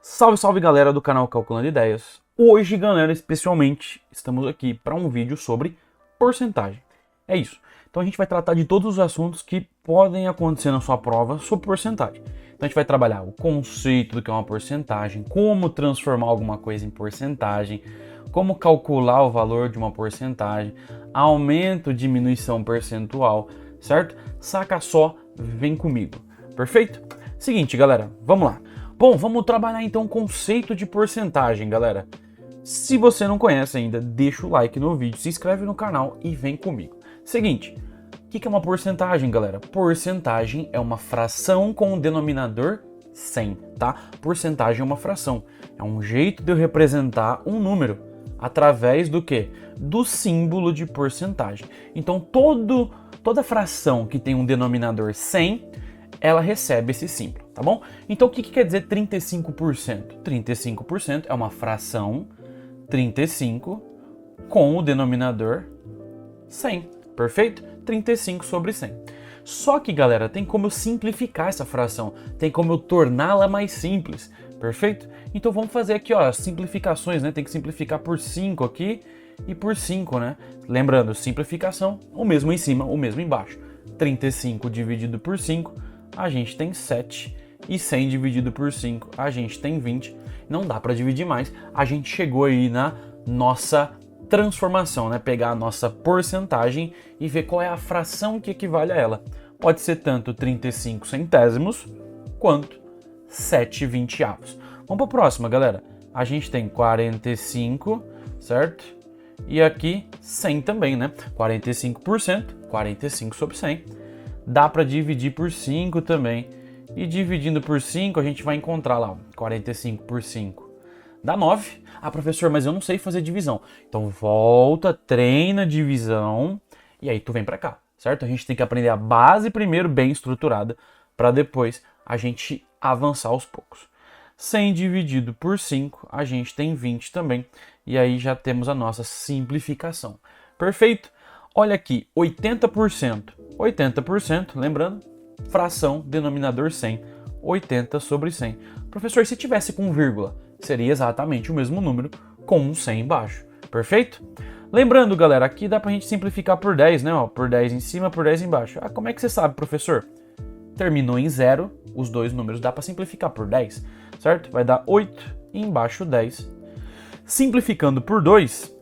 Salve, salve galera do canal Calculando Ideias. Hoje, galera, especialmente, estamos aqui para um vídeo sobre porcentagem. É isso. Então a gente vai tratar de todos os assuntos que podem acontecer na sua prova sobre porcentagem. Então a gente vai trabalhar o conceito do que é uma porcentagem, como transformar alguma coisa em porcentagem, como calcular o valor de uma porcentagem, aumento, diminuição percentual, certo? Saca só, vem comigo. Perfeito? Seguinte, galera, vamos lá. Bom, vamos trabalhar então o conceito de porcentagem, galera. Se você não conhece ainda, deixa o like no vídeo, se inscreve no canal e vem comigo. Seguinte, o que é uma porcentagem, galera? Porcentagem é uma fração com o denominador 100, tá? Porcentagem é uma fração, é um jeito de eu representar um número através do quê? Do símbolo de porcentagem. Então, toda fração que tem um denominador 100, ela recebe esse símbolo, tá bom? Então o que quer dizer 35%? 35% é uma fração 35 com o denominador 100, perfeito? 35 sobre 100. Só que, galera, tem como eu simplificar essa fração, tem como eu torná-la mais simples, perfeito? Então vamos fazer aqui, ó, simplificações, né? Tem que simplificar por 5 aqui e por 5, né? Lembrando, simplificação, o mesmo em cima, o mesmo embaixo. 35 dividido por 5, a gente tem 7, e 100 dividido por 5, a gente tem 20. Não dá para dividir mais, a gente chegou aí na nossa transformação, né? Pegar a nossa porcentagem e ver qual é a fração que equivale a ela. Pode ser tanto 35 centésimos, quanto 7 vinteavos. Vamos para a próxima, galera. A gente tem 45, certo? E aqui 100 também, né? 45%, 45 sobre 100. Dá para dividir por 5 também. E dividindo por 5, a gente vai encontrar lá, 45 por 5 dá 9. Ah, professor, mas eu não sei fazer divisão. Então volta, treina a divisão e aí tu vem para cá, certo? A gente tem que aprender a base primeiro, bem estruturada, para depois a gente avançar aos poucos. 100 dividido por 5, a gente tem 20 também. E aí já temos a nossa simplificação. Perfeito? Olha aqui, 80%. 80%, lembrando, fração, denominador 100, 80 sobre 100. Professor, se tivesse com vírgula, seria exatamente o mesmo número com um 100 embaixo. Perfeito? Lembrando, galera, aqui dá pra gente simplificar por 10, né? Ó, por 10 em cima, por 10 embaixo. Ah, como é que você sabe, professor? Terminou em 0, os dois números dá para simplificar por 10, certo? Vai dar 8 e embaixo 10. Simplificando por 2,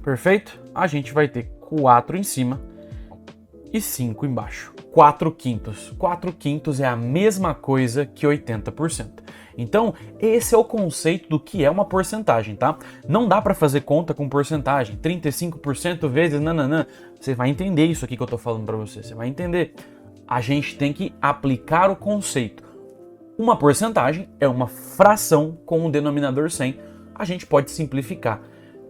perfeito? A gente vai ter 4 em cima e 5 embaixo. 4 quintos. 4 quintos é a mesma coisa que 80%. Então, esse é o conceito do que é uma porcentagem, tá? Não dá para fazer conta com porcentagem. 35% vezes nananã. Você vai entender isso aqui que eu tô falando para você. Você vai entender. A gente tem que aplicar o conceito. Uma porcentagem é uma fração com um denominador 100. A gente pode simplificar.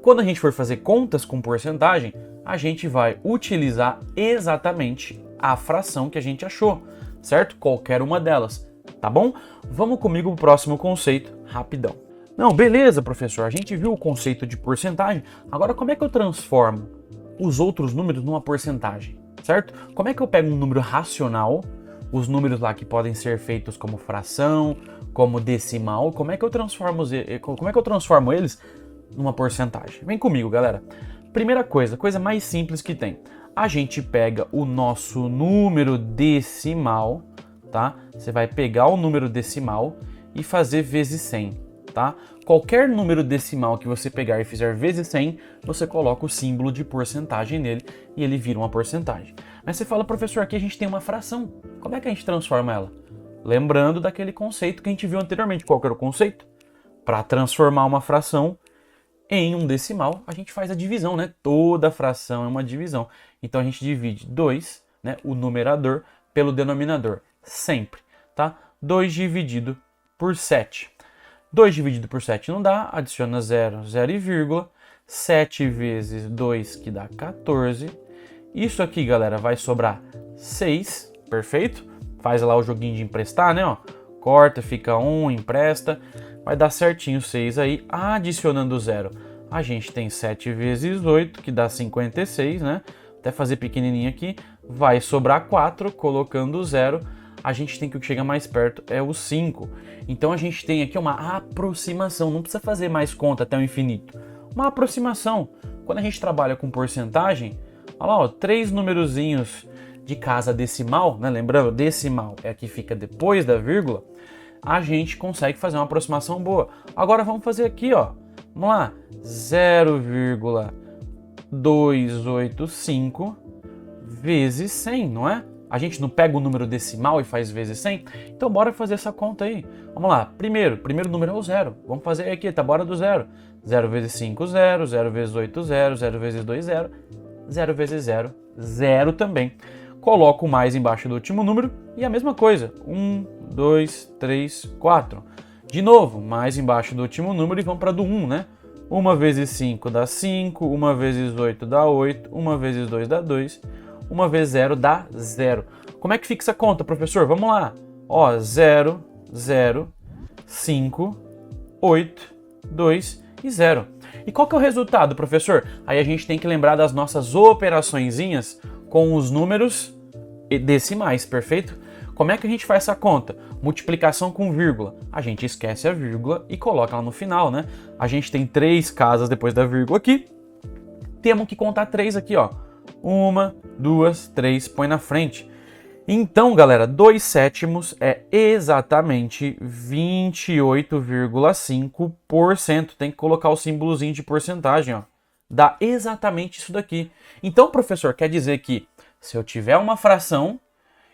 Quando a gente for fazer contas com porcentagem, a gente vai utilizar exatamente a fração que a gente achou, certo? Qualquer uma delas, tá bom? Vamos comigo pro próximo conceito, rapidão. Não, beleza, professor, a gente viu o conceito de porcentagem, agora como é que eu transformo os outros números numa porcentagem, certo? Como é que eu pego um número racional, os números lá que podem ser feitos como fração, como decimal, como é que eu transformo eles numa porcentagem? Vem comigo, galera. Primeira coisa mais simples que tem. A gente pega o nosso número decimal, tá? Você vai pegar o número decimal e fazer vezes 100, tá? Qualquer número decimal que você pegar e fizer vezes 100, você coloca o símbolo de porcentagem nele e ele vira uma porcentagem. Mas você fala, professor, aqui a gente tem uma fração. Como é que a gente transforma ela? Lembrando daquele conceito que a gente viu anteriormente. Qual que era o conceito? Para transformar uma fração em um decimal, a gente faz a divisão, né? Toda fração é uma divisão. Então a gente divide 2, né, o numerador, pelo denominador, sempre, tá? 2 dividido por 7. 2 dividido por 7 não dá, adiciona 0, 0 e vírgula. 7 vezes 2, que dá 14. Isso aqui, galera, vai sobrar 6, perfeito? Faz lá o joguinho de emprestar, né? Ó. Corta, fica 1, empresta. Vai dar certinho 6 aí, adicionando 0. A gente tem 7 vezes 8, que dá 56, né? Até fazer pequenininho aqui. Vai sobrar 4, colocando 0. a gente tem que o que chega mais perto é o 5. Então a gente tem aqui uma aproximação, não precisa fazer mais conta até o infinito. Uma aproximação. Quando a gente trabalha com porcentagem, olha lá, ó, 3 numerozinhos de casa decimal, né? Lembrando, decimal é a que fica depois da vírgula, a gente consegue fazer uma aproximação boa. Agora vamos fazer aqui, ó. Vamos lá, 0,285 vezes 100, não é? A gente não pega o número decimal e faz vezes 100? Então bora fazer essa conta aí. Vamos lá, primeiro número é o zero. Vamos fazer aqui, tá? Bora do zero. 0 vezes 5, 0. 0 vezes 8, 0. 0 vezes 2, 0. 0 vezes 0, 0 também. Coloco o mais embaixo do último número e a mesma coisa. 1, 2, 3, 4. De novo, mais embaixo do último número e vamos para do 1, né? 1 vezes 5 dá 5, 1 vezes 8 dá 8, 1 vezes 2 dá 2, 1 vezes 0 dá 0. Como é que fica essa conta, professor? Vamos lá. Ó, 0, 0, 5, 8, 2 e 0. E qual que é o resultado, professor? Aí a gente tem que lembrar das nossas operaçõezinhas com os números decimais, perfeito? Como é que a gente faz essa conta? Multiplicação com vírgula. A gente esquece a vírgula e coloca lá no final, né? A gente tem 3 casas depois da vírgula aqui. Temos que contar 3 aqui, ó. 1, 2, 3, põe na frente. Então, galera, 2/7 é exatamente 28,5%. Tem que colocar o símbolozinho de porcentagem, ó. Dá exatamente isso daqui. Então, professor, quer dizer que se eu tiver uma fração,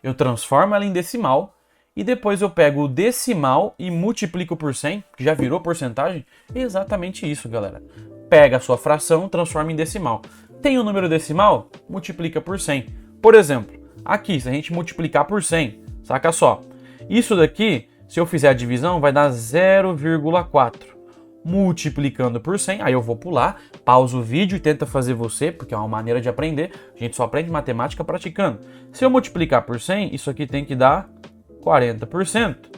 eu transformo ela em decimal e depois eu pego o decimal e multiplico por 100, que já virou porcentagem? Exatamente isso, galera. Pega a sua fração, transforma em decimal. Tem um número decimal? Multiplica por 100. Por exemplo, aqui, se a gente multiplicar por 100, saca só. Isso daqui, se eu fizer a divisão, vai dar 0,4. Multiplicando por 100, aí eu vou pular, pausa o vídeo e tenta fazer você, porque é uma maneira de aprender. A gente só aprende matemática praticando. Se eu multiplicar por 100, isso aqui tem que dar 40%.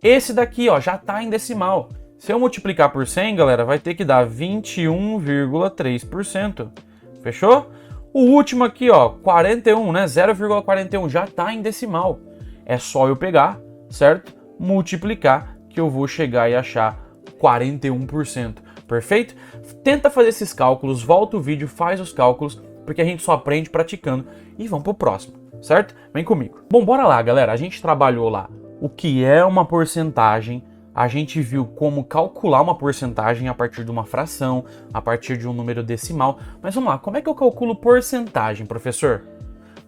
Esse daqui, ó, já está em decimal. Se eu multiplicar por 100, galera, vai ter que dar 21,3%. Fechou? O último aqui, ó, 41, né? 0,41 já está em decimal. É só eu pegar, certo? Multiplicar, que eu vou chegar e achar 41%. Perfeito? Tenta fazer esses cálculos, volta o vídeo, faz os cálculos, porque a gente só aprende praticando. E vamos pro próximo, certo? Vem comigo. Bom, bora lá, galera. A gente trabalhou lá o que é uma porcentagem. A gente viu como calcular uma porcentagem a partir de uma fração, a partir de um número decimal. Mas vamos lá, como é que eu calculo porcentagem, professor?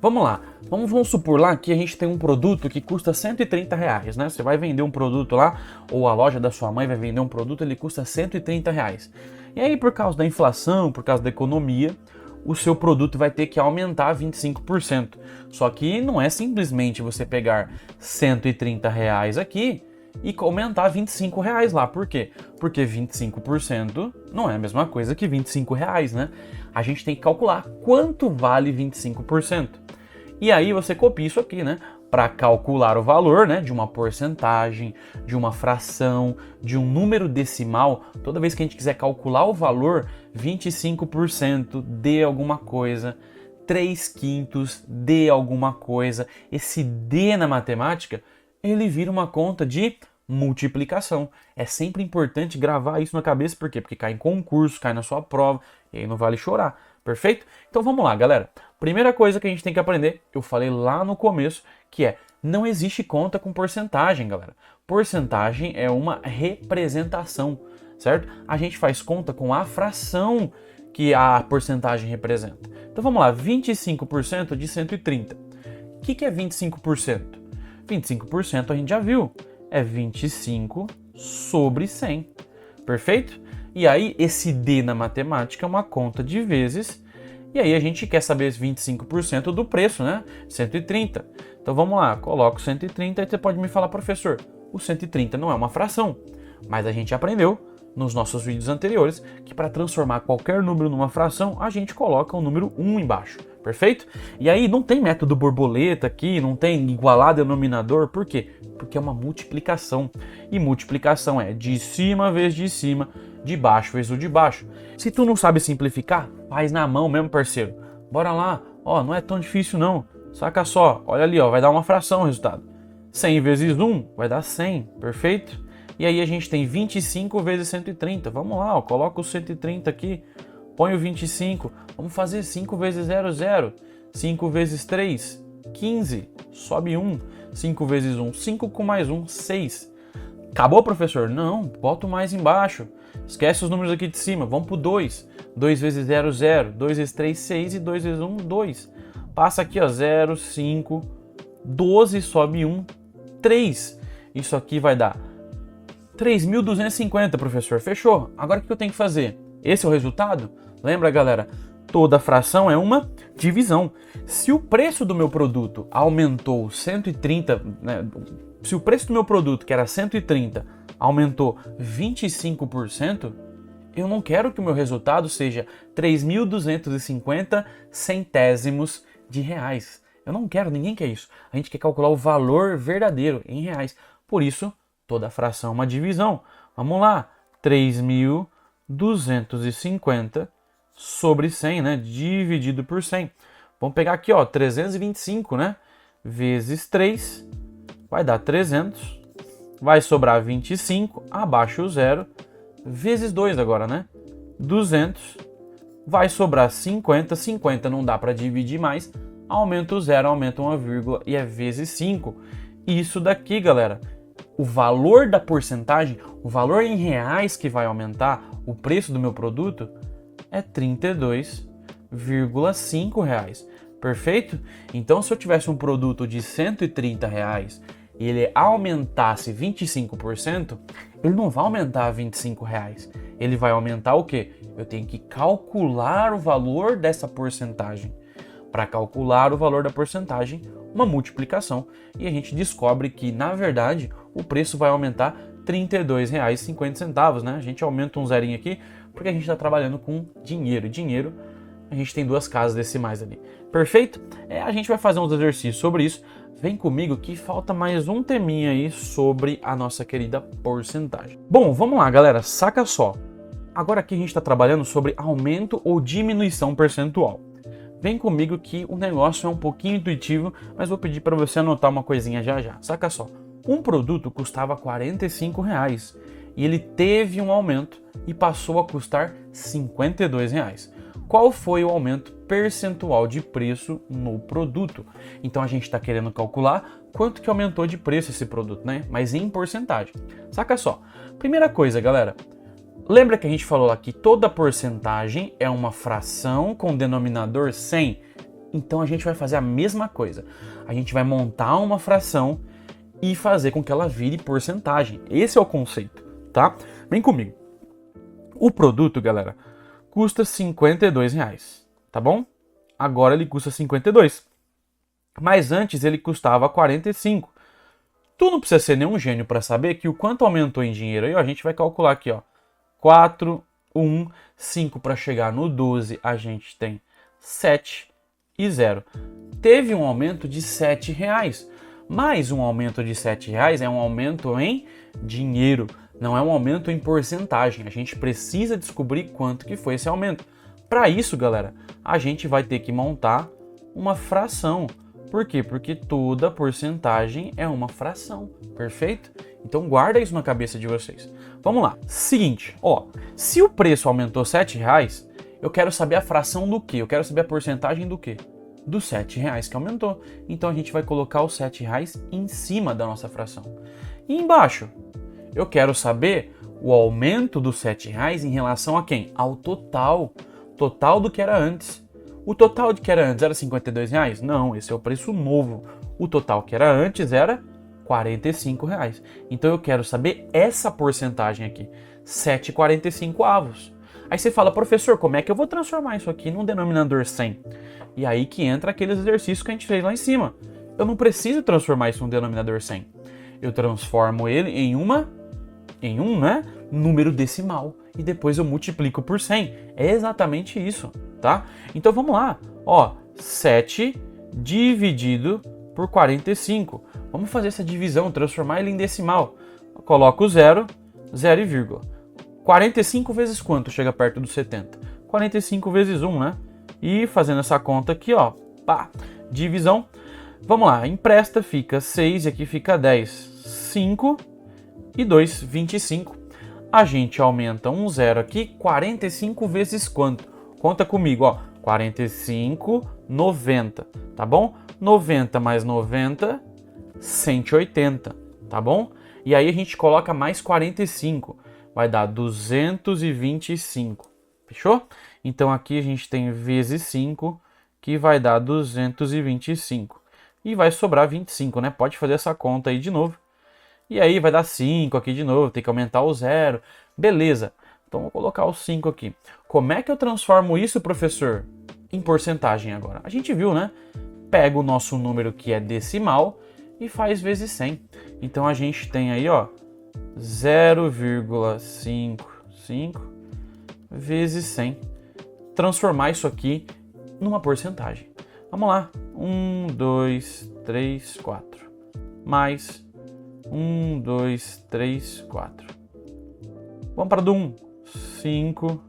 Vamos lá, vamos supor lá que a gente tem um produto que custa R$130, né? Você vai vender um produto lá, ou a loja da sua mãe vai vender um produto, ele custa R$130. E aí, por causa da inflação, por causa da economia, o seu produto vai ter que aumentar 25%. Só que não é simplesmente você pegar R$130 aqui e aumentar R$25 lá. Por quê? Porque 25% não é a mesma coisa que R$25, né? A gente tem que calcular quanto vale 25%. E aí você copia isso aqui, né? Para calcular o valor, né, de uma porcentagem, de uma fração, de um número decimal. Toda vez que a gente quiser calcular o valor, 25% de alguma coisa, 3/5 de alguma coisa. Esse D na matemática, ele vira uma conta de multiplicação. É sempre importante gravar isso na cabeça, por quê? Porque cai em concurso, cai na sua prova, e aí não vale chorar, perfeito? Então vamos lá, galera. Primeira coisa que a gente tem que aprender, eu falei lá no começo, que é, não existe conta com porcentagem, galera. Porcentagem é uma representação, certo? A gente faz conta com a fração que a porcentagem representa. Então vamos lá, 25% de 130. O que é 25%? 25% a gente já viu. É 25 sobre 100, perfeito? E aí, esse D na matemática é uma conta de vezes, e aí a gente quer saber 25% do preço, né? 130. Então vamos lá, coloco 130 e você pode me falar, professor, o 130 não é uma fração, mas a gente aprendeu nos nossos vídeos anteriores que para transformar qualquer número numa fração, a gente coloca o número 1 embaixo. Perfeito? E aí não tem método borboleta aqui, não tem igualar denominador, por quê? Porque é uma multiplicação. E multiplicação é de cima vezes de cima, de baixo vezes o de baixo. Se tu não sabe simplificar, faz na mão mesmo, parceiro. Bora lá, ó, não é tão difícil não. Saca só, olha ali, ó, vai dar uma fração o resultado. 100 vezes 1 vai dar 100, perfeito? E aí a gente tem 25 vezes 130. Vamos lá, ó, coloca o 130 aqui, põe o 25. Vamos fazer 5 vezes 0, 0. 5 vezes 3, 15. Sobe 1. 5 vezes 1, 5 com mais 1, 6. Acabou, professor? Não, bota o mais embaixo. Esquece os números aqui de cima, vamos pro 2. 2 vezes 0, 0. 2 vezes 3, 6. E 2 vezes 1, 2. Passa aqui, ó, 0, 5, 12, sobe 1, 3. Isso aqui vai dar 3.250, professor. Fechou. Agora o que eu tenho que fazer? Esse é o resultado? Lembra, galera? Toda fração é uma divisão. Se o preço do meu produto aumentou 130, né? Se o preço do meu produto, que era 130, aumentou 25%, eu não quero que o meu resultado seja 3.250 centésimos de reais. Eu não quero, ninguém quer isso. A gente quer calcular o valor verdadeiro em reais. Por isso, toda fração é uma divisão. Vamos lá, 3.250 sobre 100, né? Dividido por 100. Vamos pegar aqui, ó, 325, né? Vezes 3, vai dar 300. Vai sobrar 25, abaixo o zero, vezes 2 agora, né? 200. Vai sobrar 50. 50 não dá para dividir mais. Aumenta o zero, aumenta uma vírgula e é vezes 5. Isso daqui, galera, o valor da porcentagem, o valor em reais que vai aumentar o preço do meu produto é R$ 32,5 reais. Perfeito? Então, se eu tivesse um produto de R$ 130 reais e ele aumentasse 25%, ele não vai aumentar R$ 25 reais. Ele vai aumentar o quê? Eu tenho que calcular o valor dessa porcentagem. Para calcular o valor da porcentagem, uma multiplicação, e a gente descobre que, na verdade, o preço vai aumentar R$ 32,50, né? A gente aumenta um zerinho aqui, porque a gente está trabalhando com dinheiro. Dinheiro, a gente tem duas casas decimais ali. Perfeito? A gente vai fazer uns exercícios sobre isso. Vem comigo que falta mais um teminha aí sobre a nossa querida porcentagem. Bom, vamos lá, galera. Saca só. Agora aqui a gente está trabalhando sobre aumento ou diminuição percentual. Vem comigo que o negócio é um pouquinho intuitivo, mas vou pedir para você anotar uma coisinha já já. Saca só. Um produto custava R$ 45 reais e ele teve um aumento e passou a custar R$ 52 reais. Qual foi o aumento percentual de preço no produto? Então a gente está querendo calcular quanto que aumentou de preço esse produto, né? Mas em porcentagem. Saca só. Primeira coisa, galera. Lembra que a gente falou lá que toda porcentagem é uma fração com denominador 100? Então a gente vai fazer a mesma coisa. A gente vai montar uma fração e fazer com que ela vire porcentagem. Esse é o conceito, tá? Vem comigo. O produto, galera, custa R$ 52 reais, tá bom? Agora ele custa 52. Mas antes ele custava 45. Tu não precisa ser nenhum gênio para saber que o quanto aumentou em dinheiro aí, ó, a gente vai calcular aqui, ó. 4, 1, 5 para chegar no 12, a gente tem 7 e 0. Teve um aumento de R$ 7 reais. Mas um aumento de R$ 7 reais é um aumento em dinheiro, não é um aumento em porcentagem. A gente precisa descobrir quanto que foi esse aumento. Para isso, galera, a gente vai ter que montar uma fração. Por quê? Porque toda porcentagem é uma fração, perfeito? Então guarda isso na cabeça de vocês. Vamos lá. Seguinte, ó, se o preço aumentou R$ 7 reais, eu quero saber a fração do quê? Eu quero saber a porcentagem do quê? Dos R$ 7 reais que aumentou. Então a gente vai colocar os R$ 7 reais em cima da nossa fração. E embaixo, eu quero saber o aumento dos R$ 7 reais em relação a quem? Ao total. Total do que era antes. O total de que era antes era R$ 52 reais? Não, esse é o preço novo. O total que era antes era R$ 45 reais. Então eu quero saber essa porcentagem aqui. 7,45 Aí você fala, professor, como é que eu vou transformar isso aqui num denominador 100? E aí que entra aqueles exercícios que a gente fez lá em cima. Eu não preciso transformar isso num denominador 100. Eu transformo ele em um, né, número decimal. E depois eu multiplico por 100. É exatamente isso, tá? Então vamos lá. Ó, 7 dividido por 45. Vamos fazer essa divisão, transformar ele em decimal. Eu coloco 0, 0 e vírgula. 45 vezes quanto chega perto dos 70? 45 vezes 1, né? E fazendo essa conta aqui, ó, pá, divisão. Vamos lá, empresta fica 6 e aqui fica 10. 5 e 2, 25. A gente aumenta um zero aqui, 45 vezes quanto? Conta comigo, ó. 45, 90, tá bom? 90 mais 90, 180, tá bom? E aí a gente coloca mais 45, vai dar 225, fechou? Então aqui a gente tem vezes 5, que vai dar 225. E vai sobrar 25, né? Pode fazer essa conta aí de novo. E aí vai dar 5 aqui de novo, tem que aumentar o zero. Beleza, então vou colocar o 5 aqui. Como é que eu transformo isso, professor, em porcentagem agora? A gente viu, né? Pega o nosso número que é decimal e faz vezes 100. Então a gente tem aí, ó, 0,55 vezes 100. Transformar isso aqui numa porcentagem. Vamos lá. 1, 2, 3, 4. Mais 1, 2, 3, 4. Vamos para do 1. 5,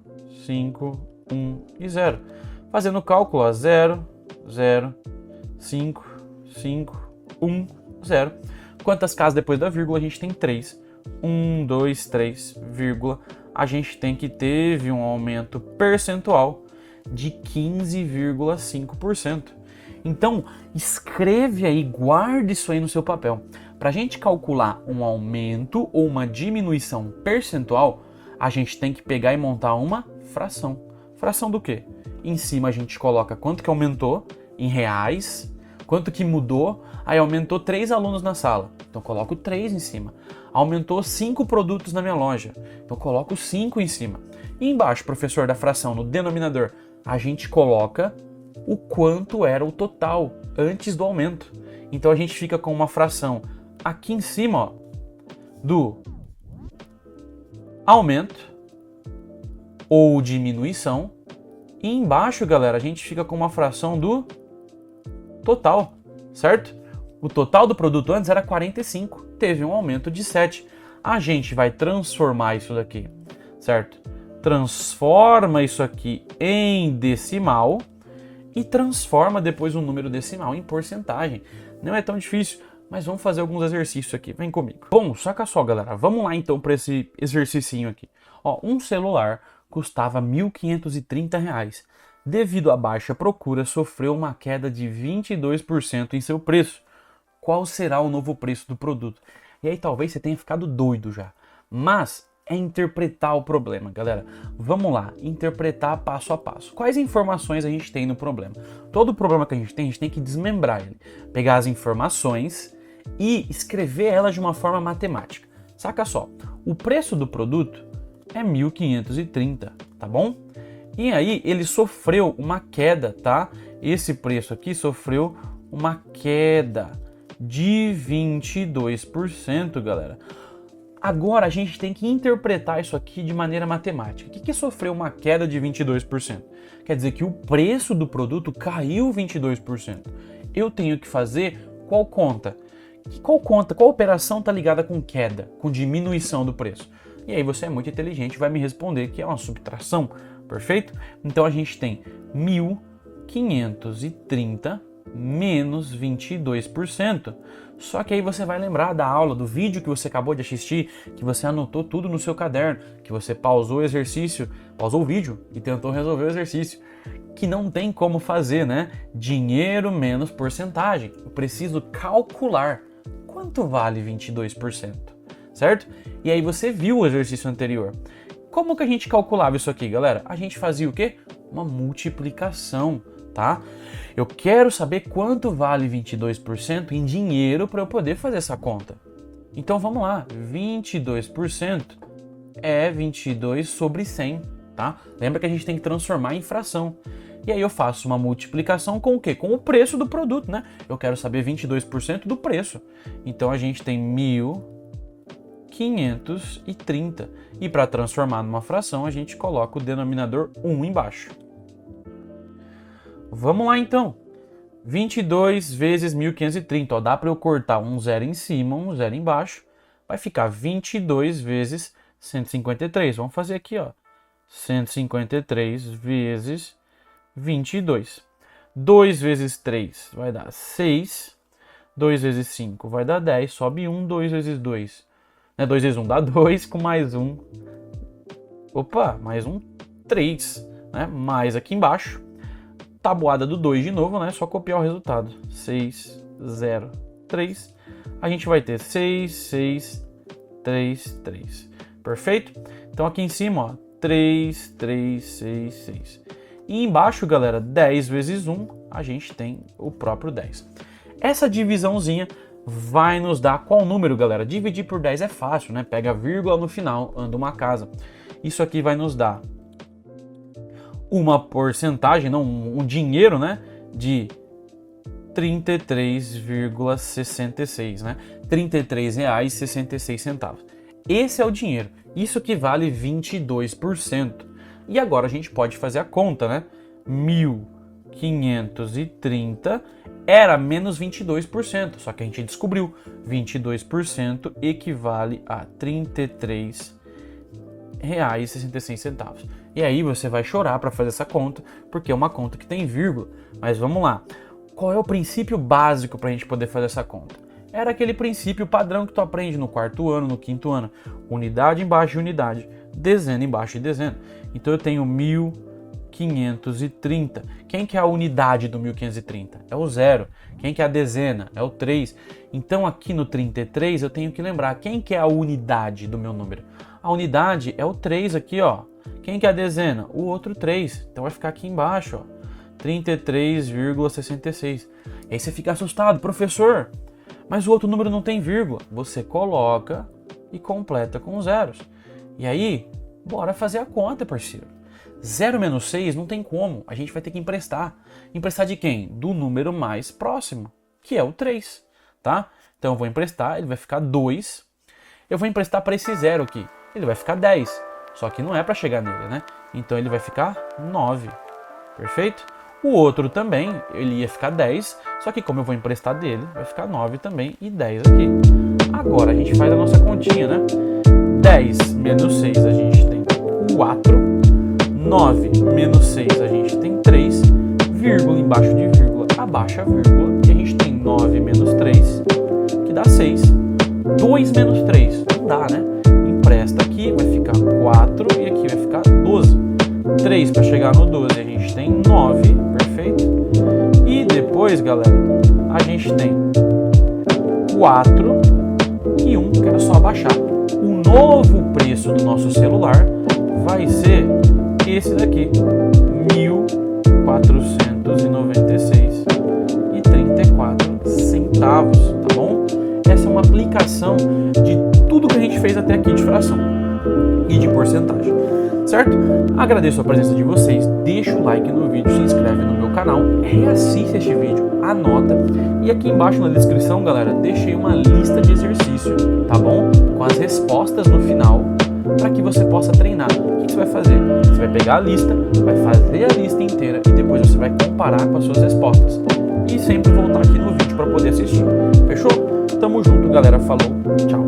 5, 1 e 0. Fazendo o cálculo, ó, 0, 0, 5, 5, 1, 0. Quantas casas depois da vírgula? A gente tem 3. 1, 2, 3, vírgula. A gente tem que teve um aumento percentual de 15,5%. Então, escreve aí, guarde isso aí no seu papel. Para a gente calcular um aumento ou uma diminuição percentual, a gente tem que pegar e montar uma fração. Fração do quê? Em cima a gente coloca quanto que aumentou em reais, quanto que mudou, aí aumentou 3 alunos na sala, então coloco 3 em cima. Aumentou 5 produtos na minha loja, então coloco 5 em cima. E embaixo, professor, da fração, no denominador, a gente coloca o quanto era o total antes do aumento. Então a gente fica com uma fração aqui em cima, ó, do aumento ou diminuição. E embaixo, galera, a gente fica com uma fração do total, certo? O total do produto antes era 45, teve um aumento de 7. A gente vai transformar isso daqui, certo? Transforma isso aqui em decimal e transforma depois o número decimal em porcentagem. Não é tão difícil, mas vamos fazer alguns exercícios aqui. Vem comigo. Bom, saca só, galera. Vamos lá então para esse exercício aqui. Ó, um celular custava R$ 1.530. Devido à baixa procura, sofreu uma queda de 22% em seu preço. Qual será o novo preço do produto? E aí talvez você tenha ficado doido já. Mas é interpretar o problema, galera. Vamos lá, interpretar passo a passo. Quais informações a gente tem no problema? Todo problema que a gente tem que desmembrar ele. Pegar as informações e escrever elas de uma forma matemática. Saca só, o preço do produto é 1.530, tá bom? E aí ele sofreu uma queda, tá? Esse preço aqui sofreu uma queda de 22%, galera. Agora a gente tem que interpretar isso aqui de maneira matemática. O que sofreu uma queda de 22%? Quer dizer que o preço do produto caiu 22%. Eu tenho que fazer qual conta? Qual operação está ligada com queda, com diminuição do preço? E aí você é muito inteligente e vai me responder que é uma subtração, perfeito? Então a gente tem 1.530 menos 22%. Só que aí você vai lembrar da aula, do vídeo que você acabou de assistir, que você anotou tudo no seu caderno, que você pausou o exercício, pausou o vídeo e tentou resolver o exercício, que não tem como fazer, né? Dinheiro menos porcentagem. Eu preciso calcular quanto vale 22%, certo? E aí você viu o exercício anterior. Como que a gente calculava isso aqui, galera? A gente fazia o quê? Uma multiplicação, tá? Eu quero saber quanto vale 22% em dinheiro para eu poder fazer essa conta. Então vamos lá, 22% é 22 sobre 100, tá? Lembra que a gente tem que transformar em fração. E aí eu faço uma multiplicação com o quê? Com o preço do produto, né? Eu quero saber 22% do preço. Então a gente tem 1.530. E para transformar numa fração, a gente coloca o denominador 1 embaixo. Vamos lá então. 22 vezes 1.530. Ó, dá para eu cortar um zero em cima, um zero embaixo. Vai ficar 22 vezes 153. Vamos fazer aqui, ó. 153 vezes 22. 2 vezes 3 vai dar 6. 2 vezes 5 vai dar 10, sobe 1, 2 vezes 2. 2 vezes 1 dá 2, com mais 1. Opa, mais um, 3. Né? Mais aqui embaixo, tabuada do 2 de novo, né? Só copiar o resultado. 6, 0, 3. A gente vai ter 6, 6, 3, 3. Perfeito? Então aqui em cima, ó, 3, 3, 6, 6. E embaixo, galera, 10 vezes 1, a gente tem o próprio 10. Essa divisãozinha vai nos dar qual número, galera? Dividir por 10 é fácil, né? Pega a vírgula no final, anda uma casa. Isso aqui vai nos dar uma porcentagem, não, um dinheiro, né? De 33,66, né? R$ 33,66. Esse é o dinheiro. Isso equivale 22%. E agora a gente pode fazer a conta, né? 1.530 era menos 22%, só que a gente descobriu 22% equivale a R$ 33,66. E aí você vai chorar para fazer essa conta, porque é uma conta que tem vírgula. Mas vamos lá. Qual é o princípio básico para a gente poder fazer essa conta? Era aquele princípio padrão que tu aprende no 4º ano, no 5º ano. Unidade embaixo de unidade, dezena embaixo de dezena. Então eu tenho 1.530. Quem que é a unidade do 1.530? É o 0. Quem que é a dezena? É o 3. Então aqui no 33 eu tenho que lembrar quem que é a unidade do meu número. A unidade é o 3 aqui, ó. Quem que é a dezena? O outro 3. Então vai ficar aqui embaixo, ó. 33,66. E aí você fica assustado, professor, mas o outro número não tem vírgula. Você coloca e completa com zeros. E aí, bora fazer a conta, parceiro. 0 menos 6 não tem como, a gente vai ter que emprestar. Emprestar de quem? Do número mais próximo, que é o 3, tá? Então eu vou emprestar, ele vai ficar 2. Eu vou emprestar para esse 0 aqui, ele vai ficar 10. Só que não é para chegar nele, né? Então ele vai ficar 9, perfeito? O outro também, ele ia ficar 10, só que como eu vou emprestar dele, vai ficar 9 também e 10 aqui. Agora a gente faz a nossa continha, né? 10 menos 6 a gente tem 4, 9 menos 6 a gente tem 3, vírgula embaixo de vírgula, abaixa a vírgula, e a gente tem 9 menos 3, que dá 6. 2 menos 3, não dá, né? Empresta aqui, vai ficar 4 e aqui vai ficar 12. 3 para chegar no 12 a gente tem 9, perfeito? E depois, galera, a gente tem 4 e 1, que era só abaixar. O novo preço do nosso celular vai ser esse daqui, 1.496,34, tá bom? Essa é uma aplicação de tudo que a gente fez até aqui de fração e de porcentagem, certo? Agradeço a presença de vocês, deixa o like no vídeo, se inscreve no meu canal, reassiste este vídeo, anota, e aqui embaixo na descrição, galera, deixei uma lista de exercício, tá bom? Com as respostas no final, para que você possa treinar. O que você vai fazer? Você vai pegar a lista, vai fazer a lista inteira e depois você vai comparar com as suas respostas. E sempre voltar aqui no vídeo para poder assistir. Fechou? Tamo junto, galera. Falou, tchau.